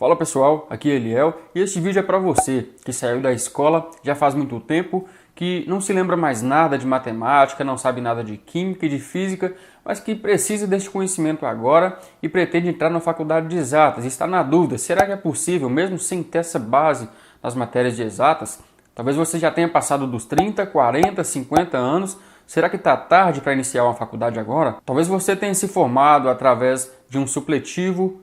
Fala pessoal, aqui é Eliel e este vídeo é para você que saiu da escola já faz muito tempo, que não se lembra mais nada de matemática, não sabe nada de química e de física, mas que precisa deste conhecimento agora e pretende entrar na faculdade de exatas e está na dúvida, será que é possível mesmo sem ter essa base nas matérias de exatas? Talvez você já tenha passado dos 30, 40, 50 anos. Será que está tarde para iniciar uma faculdade agora? Talvez você tenha se formado através de um supletivo,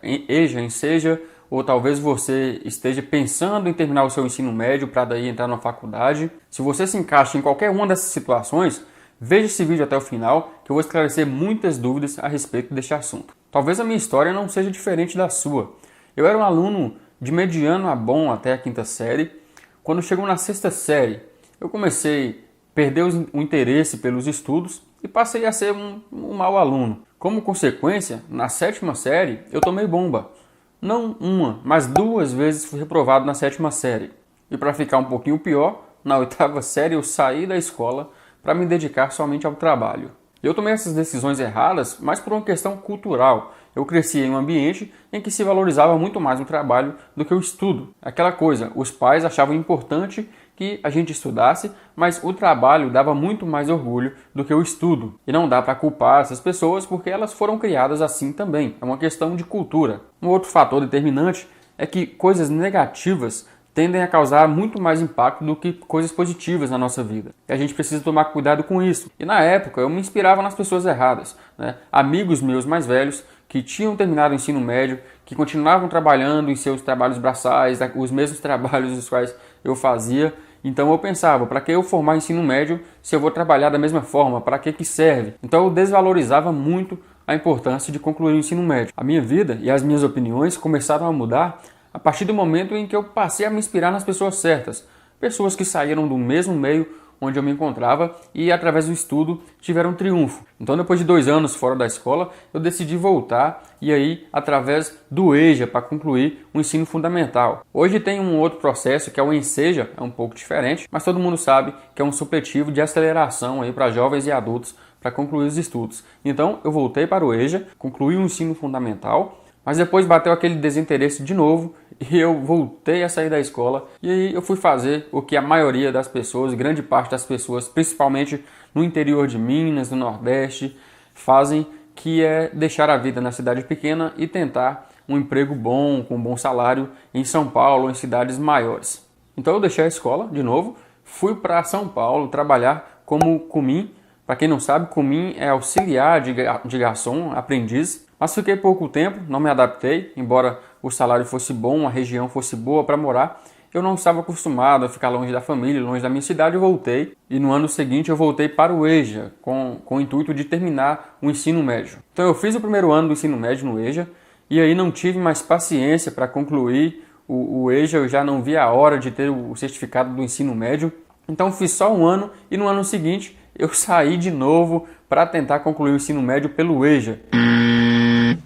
em EJA, em SEJA, ou talvez você esteja pensando em terminar o seu ensino médio para daí entrar na faculdade. Se você se encaixa em qualquer uma dessas situações, veja esse vídeo até o final que eu vou esclarecer muitas dúvidas a respeito deste assunto. Talvez a minha história não seja diferente da sua. Eu era um aluno de mediano a bom até a quinta série. Quando chegou na sexta série, eu comecei a perder o interesse pelos estudos e passei a ser um mau aluno. Como consequência, na sétima série, eu tomei bomba. Não uma, mas 2 vezes fui reprovado na sétima série. E para ficar um pouquinho pior, na oitava série eu saí da escola para me dedicar somente ao trabalho. Eu tomei essas decisões erradas, mas por uma questão cultural. Eu cresci em um ambiente em que se valorizava muito mais o trabalho do que o estudo. Aquela coisa, os pais achavam importante que a gente estudasse, mas o trabalho dava muito mais orgulho do que o estudo. E não dá para culpar essas pessoas porque elas foram criadas assim também. É uma questão de cultura. Um outro fator determinante é que coisas negativas tendem a causar muito mais impacto do que coisas positivas na nossa vida. E a gente precisa tomar cuidado com isso. E na época eu me inspirava nas pessoas erradas, Amigos meus mais velhos que tinham terminado o ensino médio, que continuavam trabalhando em seus trabalhos braçais, os mesmos trabalhos os quais eu fazia. Então eu pensava, para que eu formar ensino médio se eu vou trabalhar da mesma forma? Para que serve? Então eu desvalorizava muito a importância de concluir o ensino médio. A minha vida e as minhas opiniões começaram a mudar a partir do momento em que eu passei a me inspirar nas pessoas certas. Pessoas que saíram do mesmo meio onde eu me encontrava e através do estudo tiveram triunfo. Então depois de 2 anos fora da escola, eu decidi voltar e aí através do EJA para concluir o ensino fundamental. Hoje tem um outro processo que é o ENSEJA, é um pouco diferente, mas todo mundo sabe que é um supletivo de aceleração aí para jovens e adultos para concluir os estudos. Então eu voltei para o EJA, concluí o ensino fundamental, mas depois bateu aquele desinteresse de novo e eu voltei a sair da escola e aí eu fui fazer o que a maioria das pessoas, grande parte das pessoas, principalmente no interior de Minas, no Nordeste, fazem, que é deixar a vida na cidade pequena e tentar um emprego bom, com um bom salário em São Paulo ou em cidades maiores. Então eu deixei a escola de novo, fui para São Paulo trabalhar como cumim. Para quem não sabe, cumim é auxiliar de garçom, aprendiz. Mas fiquei pouco tempo, não me adaptei, embora o salário fosse bom, a região fosse boa para morar. Eu não estava acostumado a ficar longe da família, longe da minha cidade, eu voltei. E no ano seguinte eu voltei para o EJA, com o intuito de terminar o ensino médio. Então eu fiz o primeiro ano do ensino médio no EJA, e aí não tive mais paciência para concluir o EJA, eu já não vi a hora de ter o certificado do ensino médio. Então fiz só 1 ano, e no ano seguinte eu saí de novo para tentar concluir o ensino médio pelo EJA.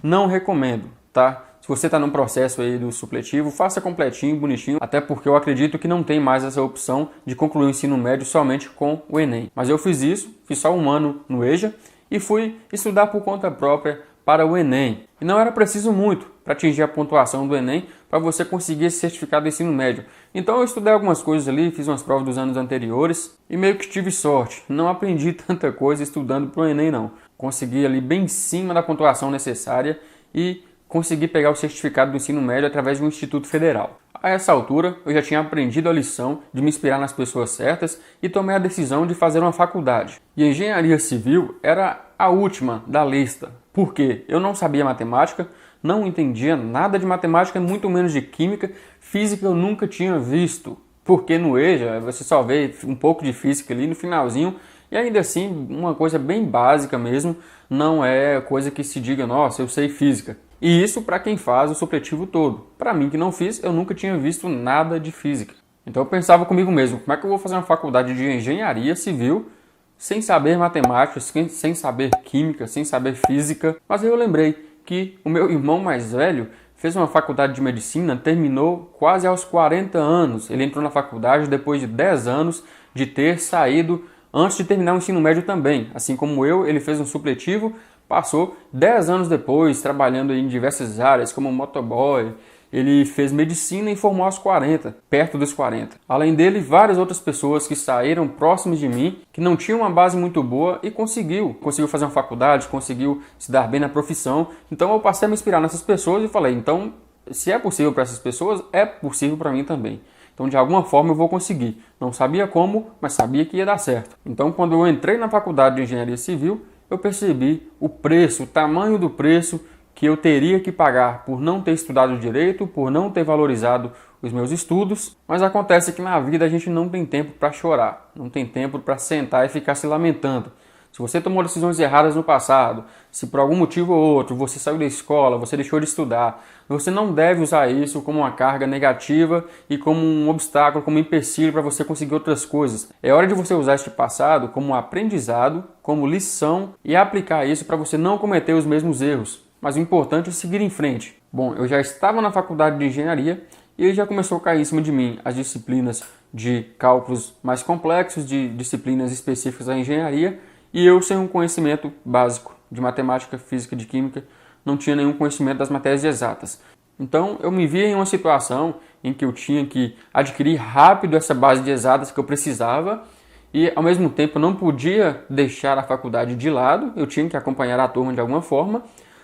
Não recomendo, tá? Se você está num processo aí do supletivo, faça completinho, bonitinho, até porque eu acredito que não tem mais essa opção de concluir o ensino médio somente com o Enem. Mas eu fiz isso, fiz só 1 ano no EJA e fui estudar por conta própria para o Enem. E não era preciso muito para atingir a pontuação do Enem para você conseguir esse certificado do ensino médio. Então eu estudei algumas coisas ali, fiz umas provas dos anos anteriores e meio que tive sorte. Não aprendi tanta coisa estudando para o Enem não. Consegui ali bem em cima da pontuação necessária e consegui pegar o certificado do ensino médio através de um instituto federal. A essa altura, eu já tinha aprendido a lição de me inspirar nas pessoas certas e tomei a decisão de fazer uma faculdade. E a engenharia civil era a última da lista. Por quê? Eu não sabia matemática, não entendia nada de matemática, muito menos de química. Física eu nunca tinha visto, porque no EJA você só vê um pouco de física ali no finalzinho. E ainda assim, uma coisa bem básica mesmo, não é coisa que se diga, nossa, eu sei física. E isso para quem faz o supletivo todo. Para mim que não fiz, eu nunca tinha visto nada de física. Então eu pensava comigo mesmo, como é que eu vou fazer uma faculdade de engenharia civil sem saber matemática, sem saber química, sem saber física? Mas aí eu lembrei que o meu irmão mais velho fez uma faculdade de medicina, terminou quase aos 40 anos. Ele entrou na faculdade depois de 10 anos de ter saído antes de terminar o ensino médio também. Assim como eu, ele fez um supletivo Passou 10 anos depois, trabalhando em diversas áreas, como motoboy. Ele fez medicina e formou aos 40, perto dos 40. Além dele, várias outras pessoas que saíram próximas de mim, que não tinham uma base muito boa e conseguiu fazer uma faculdade, conseguiu se dar bem na profissão. Então eu passei a me inspirar nessas pessoas e falei, então, se é possível para essas pessoas, é possível para mim também. Então, de alguma forma, eu vou conseguir. Não sabia como, mas sabia que ia dar certo. Então, quando eu entrei na faculdade de Engenharia Civil, eu percebi o preço, o tamanho do preço que eu teria que pagar por não ter estudado direito, por não ter valorizado os meus estudos. Mas acontece que na vida a gente não tem tempo para chorar, não tem tempo para sentar e ficar se lamentando. Se você tomou decisões erradas no passado, se por algum motivo ou outro você saiu da escola, você deixou de estudar, você não deve usar isso como uma carga negativa e como um obstáculo, como um empecilho para você conseguir outras coisas. É hora de você usar este passado como um aprendizado, como lição e aplicar isso para você não cometer os mesmos erros. Mas o importante é seguir em frente. Bom, eu já estava na faculdade de engenharia e ele já começou a cair em cima de mim as disciplinas de cálculos mais complexos, de disciplinas específicas da engenharia, e eu, sem um conhecimento básico de matemática, física, de química, não tinha nenhum conhecimento das matérias exatas. Então eu me via em uma situação em que eu tinha que adquirir rápido essa base de exatas que eu precisava e ao mesmo tempo não podia deixar a faculdade de lado, eu tinha que acompanhar a turma de alguma forma,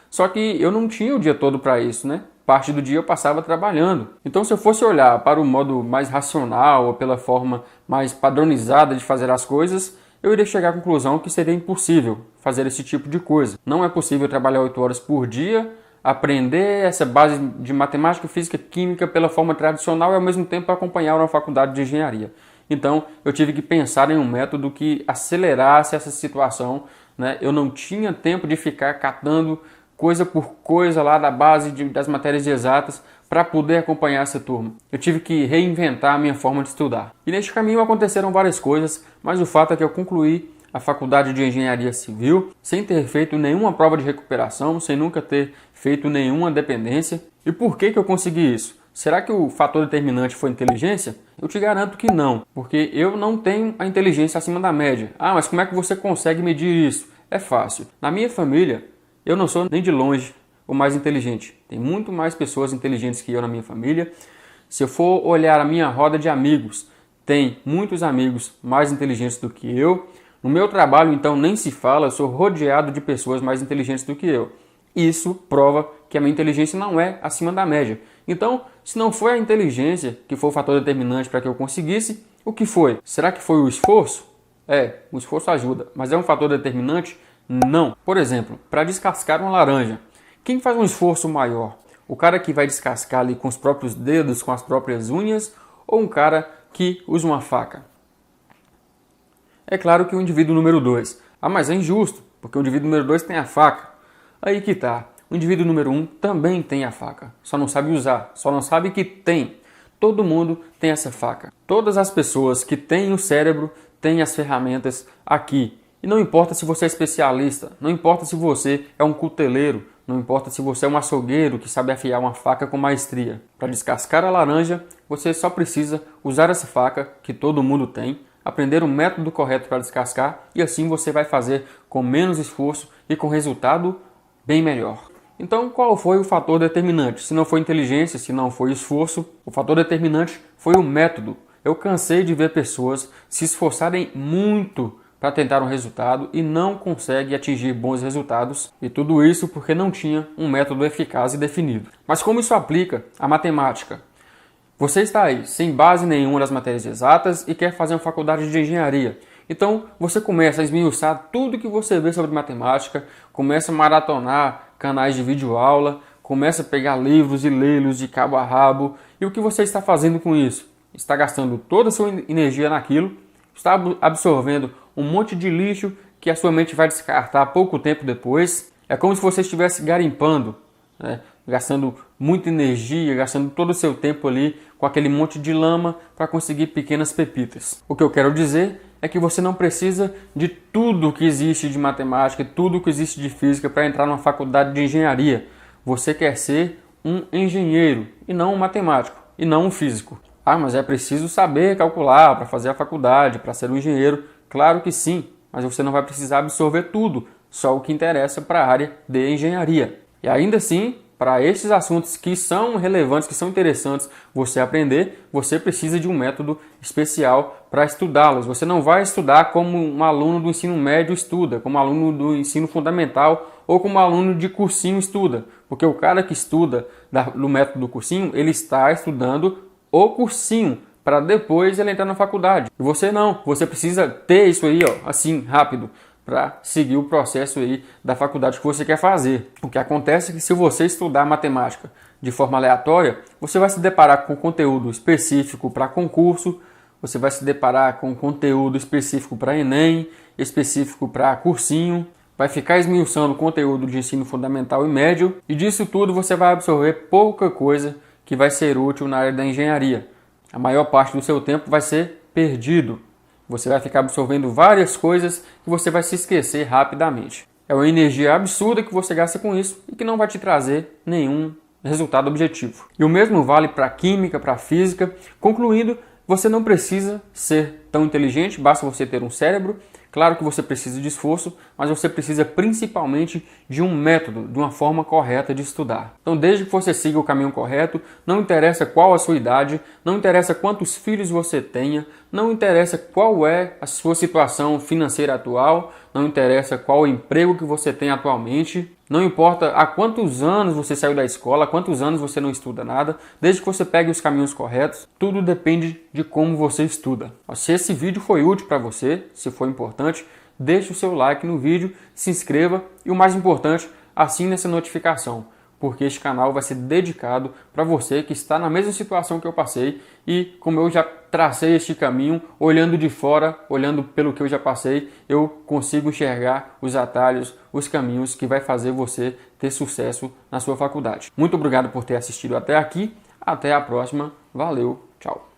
só que eu não tinha o dia todo para isso, né? Parte do dia eu passava trabalhando. Então se eu fosse olhar para o modo mais racional ou pela forma mais padronizada de fazer as coisas, eu iria chegar à conclusão que seria impossível fazer esse tipo de coisa. Não é possível trabalhar 8 horas por dia, aprender essa base de matemática, física, química pela forma tradicional e ao mesmo tempo acompanhar uma faculdade de engenharia. Então eu tive que pensar em um método que acelerasse essa situação, né? Eu não tinha tempo de ficar catando coisa por coisa lá da base das matérias exatas para poder acompanhar essa turma. Eu tive que reinventar a minha forma de estudar. E neste caminho aconteceram várias coisas, mas o fato é que eu concluí a faculdade de Engenharia Civil sem ter feito nenhuma prova de recuperação, sem nunca ter feito nenhuma dependência. E por que eu consegui isso? Será que o fator determinante foi inteligência? Eu te garanto que não, porque eu não tenho a inteligência acima da média. Ah, mas como é que você consegue medir isso? É fácil. Na minha família, eu não sou nem de longe o mais inteligente. Tem muito mais pessoas inteligentes que eu na minha família. Se eu for olhar a minha roda de amigos, tem muitos amigos mais inteligentes do que eu. No meu trabalho, então, nem se fala, eu sou rodeado de pessoas mais inteligentes do que eu. Isso prova que a minha inteligência não é acima da média. Então, se não foi a inteligência que foi o fator determinante para que eu conseguisse, o que foi? Será que foi o esforço? O esforço ajuda, mas é um fator determinante? Não. Por exemplo, para descascar uma laranja, quem faz um esforço maior? O cara que vai descascar ali com os próprios dedos, com as próprias unhas, ou um cara que usa uma faca? É claro que o indivíduo número 2. Ah, mas é injusto, porque o indivíduo número 2 tem a faca. Aí que tá. O indivíduo número 1 também tem a faca, só não sabe usar, só não sabe que tem. Todo mundo tem essa faca. Todas as pessoas que têm o cérebro têm as ferramentas aqui. E não importa se você é especialista, não importa se você é um cuteleiro, não importa se você é um açougueiro que sabe afiar uma faca com maestria. Para descascar a laranja, você só precisa usar essa faca que todo mundo tem, aprender o método correto para descascar e assim você vai fazer com menos esforço e com resultado bem melhor. Então, qual foi o fator determinante? Se não foi inteligência, se não foi esforço, o fator determinante foi o método. Eu cansei de ver pessoas se esforçarem muito para tentar um resultado e não consegue atingir bons resultados, e tudo isso porque não tinha um método eficaz e definido. Mas como isso aplica à matemática? Você está aí sem base nenhuma das matérias exatas e quer fazer uma faculdade de engenharia. Então você começa a esmiuçar tudo que você vê sobre matemática, começa a maratonar canais de videoaula, começa a pegar livros e lê-los de cabo a rabo. E o que você está fazendo com isso? Está gastando toda a sua energia naquilo, está absorvendo um monte de lixo que a sua mente vai descartar pouco tempo depois. É como se você estivesse garimpando, né? Gastando muita energia, gastando todo o seu tempo ali com aquele monte de lama para conseguir pequenas pepitas. O que eu quero dizer é que você não precisa de tudo que existe de matemática, tudo que existe de física para entrar numa faculdade de engenharia. Você quer ser um engenheiro e não um matemático, e não um físico. Ah, mas é preciso saber calcular para fazer a faculdade, para ser um engenheiro. Claro que sim, mas você não vai precisar absorver tudo só o que interessa para a área de engenharia. E ainda assim, para esses assuntos que são relevantes, que são interessantes você aprender, você precisa de um método especial para estudá-los. Você não vai estudar como um aluno do ensino médio estuda, como um aluno do ensino fundamental ou como um aluno de cursinho estuda. Porque o cara que estuda no método do cursinho, ele está estudando o cursinho para depois ele entrar na faculdade. E você não, você precisa ter isso aí, ó, assim, rápido, para seguir o processo aí da faculdade que você quer fazer. O que acontece é que se você estudar matemática de forma aleatória, você vai se deparar com conteúdo específico para concurso, você vai se deparar com conteúdo específico para Enem, específico para cursinho, vai ficar esmiuçando conteúdo de ensino fundamental e médio, e disso tudo você vai absorver pouca coisa que vai ser útil na área da engenharia. A maior parte do seu tempo vai ser perdido. Você vai ficar absorvendo várias coisas que você vai se esquecer rapidamente. É uma energia absurda que você gasta com isso e que não vai te trazer nenhum resultado objetivo. E o mesmo vale para química, para física. Concluindo, você não precisa ser tão inteligente, basta você ter um cérebro. Claro que você precisa de esforço, mas você precisa principalmente de um método, de uma forma correta de estudar. Então, desde que você siga o caminho correto, não interessa qual a sua idade, não interessa quantos filhos você tenha, não interessa qual é a sua situação financeira atual, não interessa qual o emprego que você tem atualmente, não importa há quantos anos você saiu da escola, há quantos anos você não estuda nada, desde que você pegue os caminhos corretos, tudo depende de como você estuda. Se esse vídeo foi útil para você, se for importante, deixe o seu like no vídeo, se inscreva e o mais importante, assine essa notificação, porque este canal vai ser dedicado para você que está na mesma situação que eu passei e como eu já tracei este caminho, olhando de fora, olhando pelo que eu já passei, eu consigo enxergar os atalhos, os caminhos que vai fazer você ter sucesso na sua faculdade. Muito obrigado por ter assistido até aqui, até a próxima, valeu, tchau.